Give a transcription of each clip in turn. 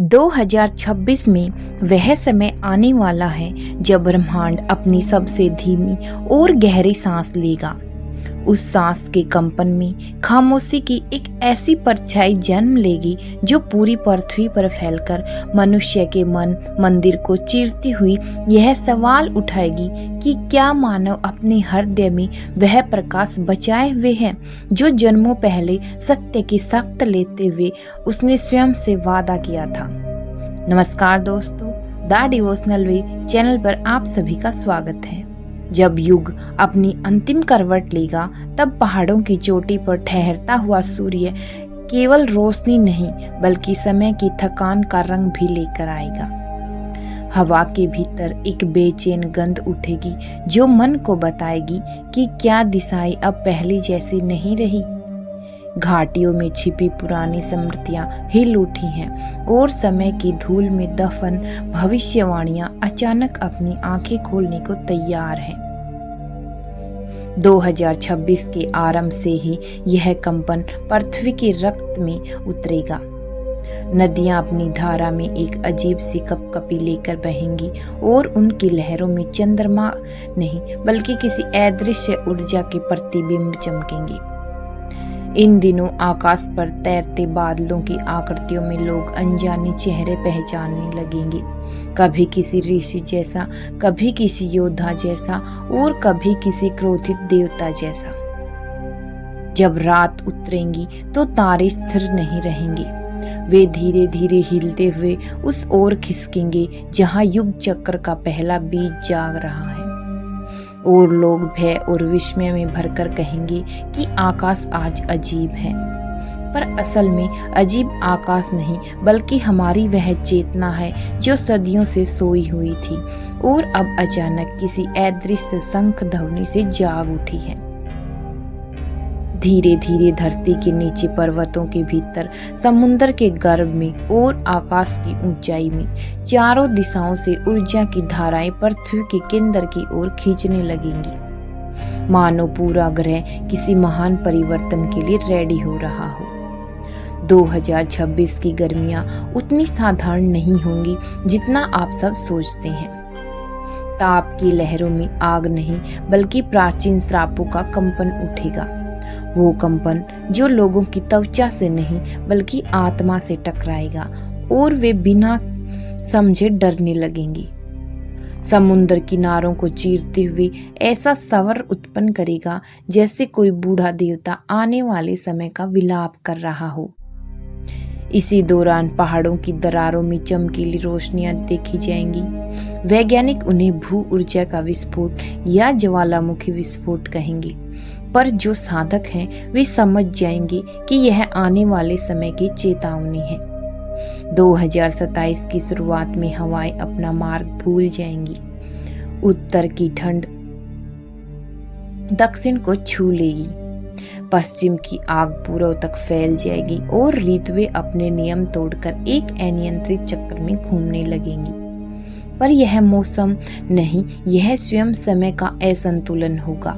2026 में वह समय आने वाला है जब ब्रह्मांड अपनी सबसे धीमी और गहरी सांस लेगा। उस सांस के कंपन में खामोशी की एक ऐसी परछाई जन्म लेगी जो पूरी पृथ्वी पर फैलकर मनुष्य के मन मंदिर को चीरती हुई यह सवाल उठाएगी कि क्या मानव अपने हृदय में वह प्रकाश बचाए हुए है जो जन्मों पहले सत्य की शपथ लेते हुए उसने स्वयं से वादा किया था। नमस्कार दोस्तों, द डिवोशनल वे चैनल पर आप सभी का स्वागत है। जब युग अपनी अंतिम करवट लेगा तब पहाड़ों की चोटी पर ठहरता हुआ सूर्य केवल रोशनी नहीं बल्कि समय की थकान का रंग भी लेकर आएगा। हवा के भीतर एक बेचैन गंध उठेगी जो मन को बताएगी कि क्या दिशाएं अब पहली जैसी नहीं रही। घाटियों में छिपी पुरानी स्मृतियां हिल उठी हैं और समय की धूल में दफन भविष्यवाणियां अचानक अपनी आंखें खोलने को तैयार हैं। 2026 के आरंभ से ही यह कंपन पृथ्वी के रक्त में उतरेगा। नदियां अपनी धारा में एक अजीब सी कपकपी लेकर बहेंगी और उनकी लहरों में चंद्रमा नहीं बल्कि किसी अदृश्य ऊर्जा के प्रतिबिंब चमकेंगे। इन दिनों आकाश पर तैरते बादलों की आकृतियों में लोग अनजाने चेहरे पहचानने लगेंगे, कभी किसी ऋषि जैसा, कभी किसी योद्धा जैसा और कभी किसी क्रोधित देवता जैसा। जब रात उतरेंगी तो तारे स्थिर नहीं रहेंगे, वे धीरे धीरे हिलते हुए उस ओर खिसकेंगे जहां युग चक्र का पहला बीज जाग रहा है। और लोग भय और विस्मय में भरकर कहेंगे कि आकाश आज अजीब है, पर असल में अजीब आकाश नहीं बल्कि हमारी वह चेतना है जो सदियों से सोई हुई थी और अब अचानक किसी अदृश्य शंख ध्वनि से जाग उठी है। धीरे धीरे धरती के नीचे, पर्वतों के भीतर, समुद्र के गर्भ में और आकाश की ऊंचाई में चारों दिशाओं से ऊर्जा की धाराएं पृथ्वी के केंद्र की ओर खींचने लगेंगी, मानो पूरा ग्रह किसी महान परिवर्तन के लिए रेडी हो रहा हो। 2026 की गर्मियां उतनी साधारण नहीं होंगी जितना आप सब सोचते हैं। ताप की लहरों में आग नहीं बल्कि प्राचीन श्रापों का कंपन उठेगा, वो कंपन जो लोगों की त्वचा से नहीं बल्कि आत्मा से टकराएगा और वे बिना समझे डरने लगेंगी। समुद्र किनारों को चीरते हुए ऐसा स्वर उत्पन्न करेगा जैसे कोई बूढ़ा देवता आने वाले समय का विलाप कर रहा हो। इसी दौरान पहाड़ों की दरारों में चमकीली रोशनियां देखी जाएंगी। वैज्ञानिक उन्हें भू ऊर्जा का विस्फोट या ज्वालामुखी विस्फोट कहेंगे, पर जो साधक हैं वे समझ जाएंगे कि यह आने वाले समय की चेतावनी है। 2027 की शुरुआत में हवाएं अपना मार्ग भूल जाएंगी, उत्तर की ठंड दक्षिण को छू लेगी, पश्चिम की आग पूर्व तक फैल जाएगी और ऋतुएं अपने नियम तोड़कर एक अनियंत्रित चक्र में घूमने लगेंगी। पर यह मौसम नहीं, यह स्वयं समय का असंतुलन होगा।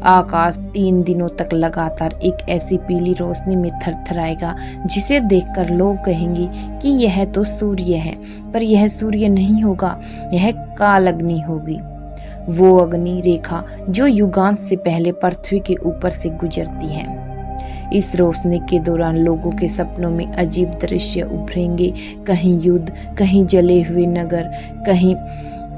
आकाश 3 दिनों तक लगातार एक ऐसी पीली रोशनी में थरथराएगा जिसे देखकर लोग कहेंगे कि यह तो सूर्य है, पर यह सूर्य नहीं होगा, यह काल अग्नि होगी, वो अग्नि रेखा जो युगांत से पहले पृथ्वी के ऊपर से गुजरती है। इस रोशनी के दौरान लोगों के सपनों में अजीब दृश्य उभरेंगे, कहीं युद्ध, कहीं जले हुए नगर, कहीं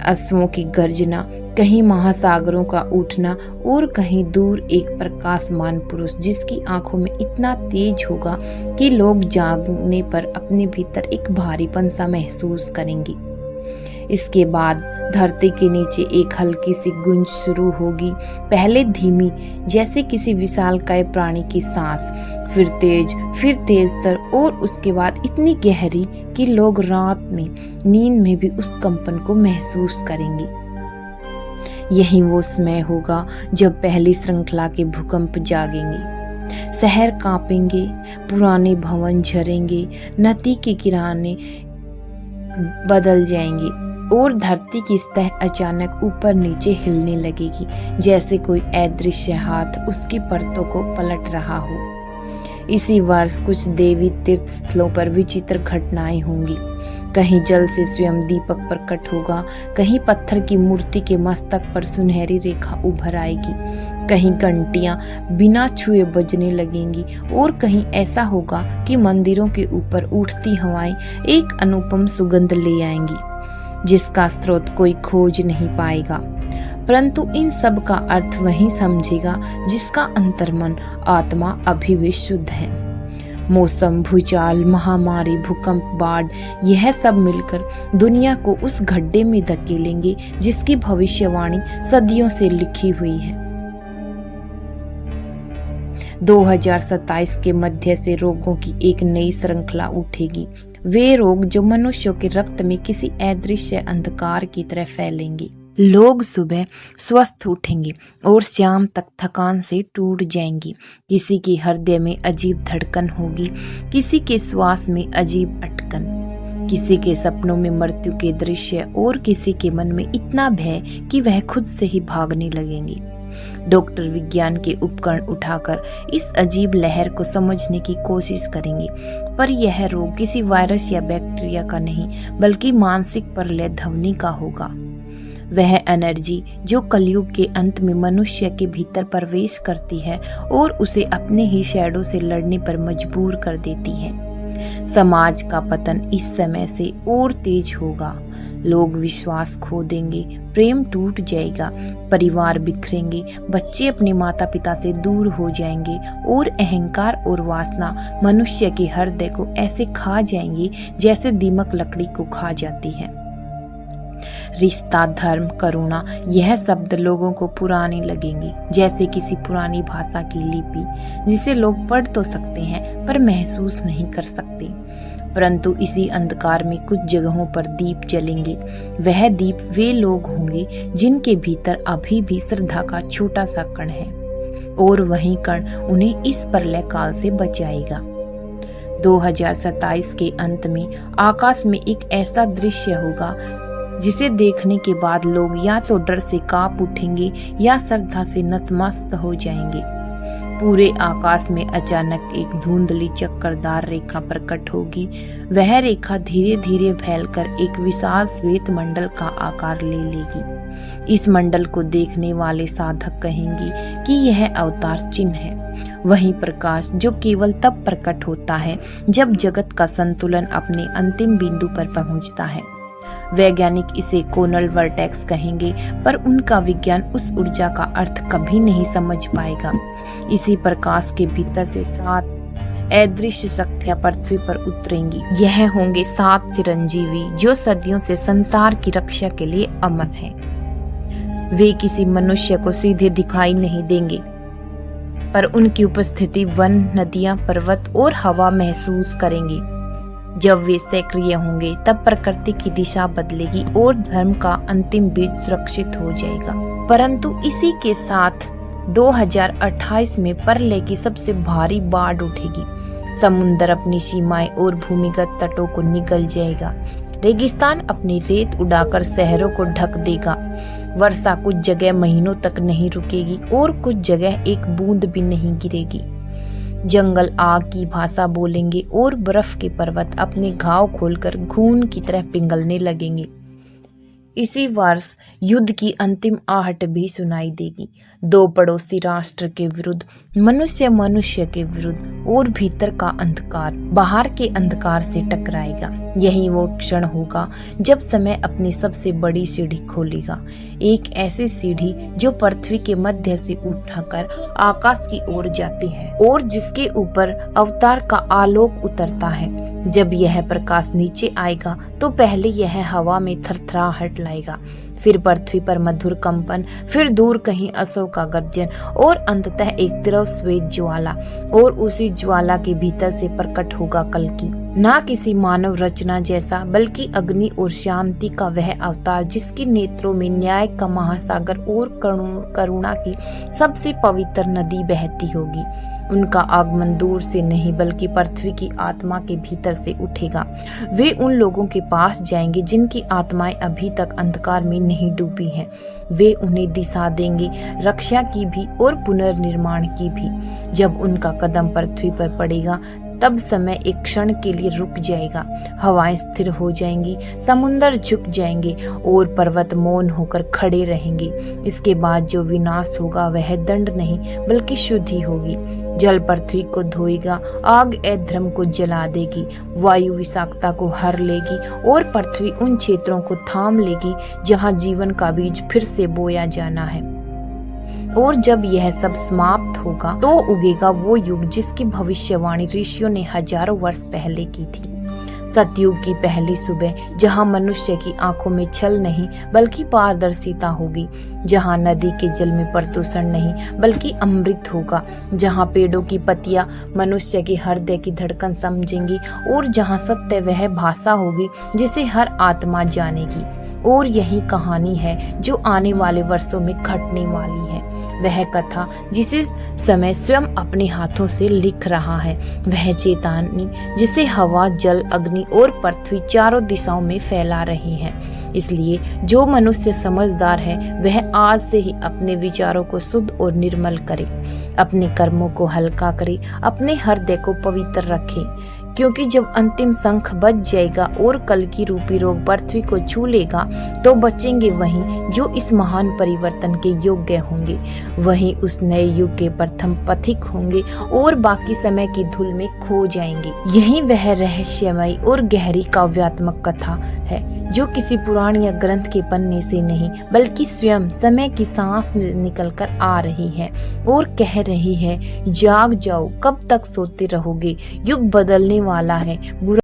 अश्वों की गर्जना, कहीं महासागरों का उठना और कहीं दूर एक प्रकाशमान पुरुष जिसकी आंखों में इतना तेज होगा कि लोग जागने पर अपने भीतर एक भारीपन सा महसूस करेंगे। इसके बाद धरती के नीचे एक हल्की सी गूंज शुरू होगी, पहले धीमी जैसे किसी विशालकाय प्राणी की सांस, फिर तेजतर और उसके बाद इतनी गहरी कि लोग रात में नींद में भी उस कंपन को महसूस करेंगे। यही वो समय होगा जब पहली श्रृंखला के भूकंप जागेंगे, शहर कांपेंगे, पुराने भवन झरेंगे, नदी के किनारे बदल जाएंगे और धरती की सतह अचानक ऊपर नीचे हिलने लगेगी जैसे कोई अदृश्य हाथ उसकी परतों को पलट रहा हो। इसी वर्ष कुछ देवी तीर्थ स्थलों पर विचित्र घटनाएं होंगी। कहीं जल से स्वयं दीपक प्रकट होगा, कहीं पत्थर की मूर्ति के मस्तक पर सुनहरी रेखा उभर आएगी, कहीं घंटियां बिना छुए बजने लगेंगी और कहीं ऐसा होगा कि मंदिरों के ऊपर उठती हवाएं एक अनुपम सुगंध ले आएंगी, जिसका स्रोत कोई खोज नहीं पाएगा। परंतु इन सब का अर्थ वही समझेगा जिसका अंतर्मन आत्मा अभी भी शुद्ध है। मौसम, भूचाल, महामारी, भूकंप, बाढ़, यह सब मिलकर दुनिया को उस गड्ढे में धकेलेंगे जिसकी भविष्यवाणी सदियों से लिखी हुई है। 2027 के मध्य से रोगों की एक नई श्रृंखला उठेगी। वे रोग जो मनुष्यों के रक्त में किसी अदृश्य अंधकार की तरह फैलेंगे। लोग सुबह स्वस्थ उठेंगे और शाम तक थकान से टूट जाएंगी। किसी के हृदय में अजीब धड़कन होगी, किसी के श्वास में अजीब अटकन, किसी के सपनों में मृत्यु के दृश्य और किसी के मन में इतना भय कि वह खुद से ही भागने लगेंगे। डॉक्टर विज्ञान के उपकरण उठाकर इस अजीब लहर को समझने की कोशिश करेंगे, पर यह रोग किसी वायरस या बैक्टीरिया का नहीं बल्कि मानसिक प्रलय ध्वनि का होगा। वह एनर्जी जो कलयुग के अंत में मनुष्य के भीतर प्रवेश करती है और उसे अपने ही शैडो से लड़ने पर मजबूर कर देती है। समाज का पतन इस समय से और तेज होगा। लोग विश्वास खो देंगे, प्रेम टूट जाएगा, परिवार बिखरेंगे, बच्चे अपने माता पिता से दूर हो जाएंगे और अहंकार और वासना मनुष्य के हृदय को ऐसे खा जाएंगी जैसे दीमक लकड़ी को खा जाती है। रिश्ता, धर्म, करुणा, यह शब्द लोगों को पुराने लगेंगे, जैसे किसी पुरानी भाषा की लिपि जिसे लोग पढ़ तो सकते हैं पर महसूस नहीं कर सकते। परंतु इसी अंधकार में कुछ जगहों पर दीप जलेंगे। वह दीप वे लोग होंगे जिनके भीतर अभी भी श्रद्धा का छोटा सा कण है और वही कण उन्हें इस प्रलय काल से बचाएगा। 2027 के अंत में आकाश में एक ऐसा दृश्य होगा जिसे देखने के बाद लोग या तो डर से कांप उठेंगे या श्रद्धा से नतमस्त हो जाएंगे। पूरे आकाश में अचानक एक धुंधली चक्करदार रेखा प्रकट होगी। वह रेखा धीरे धीरे फैलकर एक विशाल श्वेत मंडल का आकार ले लेगी। इस मंडल को देखने वाले साधक कहेंगे कि यह अवतार चिन्ह है, वही प्रकाश जो केवल तब प्रकट होता है जब जगत का संतुलन अपने अंतिम बिंदु पर पहुंचता है। वैज्ञानिक इसे कोनल वर्टेक्स कहेंगे, पर उनका विज्ञान उस ऊर्जा का अर्थ कभी नहीं समझ पाएगा। इसी प्रकाश के भीतर से 7 अदृश्य शक्तियां पृथ्वी पर उतरेंगी। यह होंगे 7 चिरंजीवी जो सदियों से संसार की रक्षा के लिए अमर हैं। वे किसी मनुष्य को सीधे दिखाई नहीं देंगे, पर उनकी उपस्थिति वन, नदियां, पर्वत और हवा महसूस करेंगी। जब वे सक्रिय होंगे तब प्रकृति की दिशा बदलेगी और धर्म का अंतिम बीज सुरक्षित हो जाएगा। परंतु इसी के साथ 2028 में प्रलय की सबसे भारी बाढ़ उठेगी। समुद्र अपनी सीमाएं और भूमिगत तटों को निगल जाएगा। रेगिस्तान अपनी रेत उड़ाकर शहरों को ढक देगा। वर्षा कुछ जगह महीनों तक नहीं रुकेगी और कुछ जगह एक बूंद भी नहीं गिरेगी। जंगल आग की भाषा बोलेंगे और बर्फ के पर्वत अपने घाव खोलकर खून की तरह पिघलने लगेंगे। इसी वर्ष युद्ध की अंतिम आहट भी सुनाई देगी। 2 पड़ोसी राष्ट्र के विरुद्ध, मनुष्य के विरुद्ध, और भीतर का अंधकार बाहर के अंधकार से टकराएगा। यही वो क्षण होगा जब समय अपनी सबसे बड़ी सीढ़ी खोलेगा। एक ऐसी सीढ़ी जो पृथ्वी के मध्य से उठाकर आकाश की ओर जाती है और जिसके ऊपर अवतार का आलोक उतरता है। जब यह प्रकाश नीचे आएगा तो पहले यह हवा में थरथराहट लाएगा, फिर पृथ्वी पर मधुर कंपन, फिर दूर कहीं अशोक का गर्जन और अंततः एक तीव्र श्वेत ज्वाला, और उसी ज्वाला के भीतर से प्रकट होगा कल्कि, ना किसी मानव रचना जैसा बल्कि अग्नि और शांति का वह अवतार जिसके नेत्रों में न्याय का महासागर और करुणा की सबसे पवित्र नदी बहती होगी। उनका आगमन दूर से नहीं बल्कि पृथ्वी की आत्मा के भीतर से उठेगा। वे उन लोगों के पास जाएंगे जिनकी आत्माएं अभी तक अंधकार में नहीं डूबी हैं। वे उन्हें दिशा देंगे, रक्षा की भी और पुनर्निर्माण की भी। जब उनका कदम पृथ्वी पर पड़ेगा तब समय एक क्षण के लिए रुक जाएगा, हवाएं स्थिर हो जाएंगी, समुंदर झुक जाएंगे और पर्वत मौन होकर खड़े रहेंगे। इसके बाद जो विनाश होगा वह दंड नहीं बल्कि शुद्धि होगी। जल पृथ्वी को धोएगा, आग अधर्म को जला देगी, वायु विषाक्तता को हर लेगी और पृथ्वी उन क्षेत्रों को थाम लेगी जहां जीवन का बीज फिर से बोया जाना है। और जब यह सब समाप्त होगा तो उगेगा वो युग जिसकी भविष्यवाणी ऋषियों ने हजारों वर्ष पहले की थी। सतयुग की पहली सुबह, जहां मनुष्य की आंखों में छल नहीं बल्कि पारदर्शिता होगी, जहां नदी के जल में प्रदूषण नहीं बल्कि अमृत होगा, जहां पेड़ों की पत्तियां मनुष्य के हृदय की धड़कन समझेंगी और जहां सत्य वह भाषा होगी जिसे हर आत्मा जानेगी। और यही कहानी है जो आने वाले वर्षों में घटने वाली है। वह कथा जिसे समय स्वयं अपने हाथों से लिख रहा है, वह चेतावनी जिसे हवा, जल, अग्नि और पृथ्वी चारों दिशाओं में फैला रही है। इसलिए जो मनुष्य समझदार है वह आज से ही अपने विचारों को शुद्ध और निर्मल करे, अपने कर्मों को हल्का करे, अपने हृदय को पवित्र रखे, क्योंकि जब अंतिम शंख बज जाएगा और कल की रूपी रोग पृथ्वी को छू लेगा तो बचेंगे वहीं जो इस महान परिवर्तन के योग्य होंगे, वहीं उस नए युग के प्रथम पथिक होंगे और बाकी समय की धूल में खो जाएंगे। यही वह रहस्यमयी और गहरी काव्यात्मक कथा है जो किसी पुराण या ग्रंथ के पन्ने से नहीं बल्कि स्वयं समय की सांस निकल कर आ रही है और कह रही है, जाग जाओ, कब तक सोते रहोगे, युग बदलने वाला है, बुरा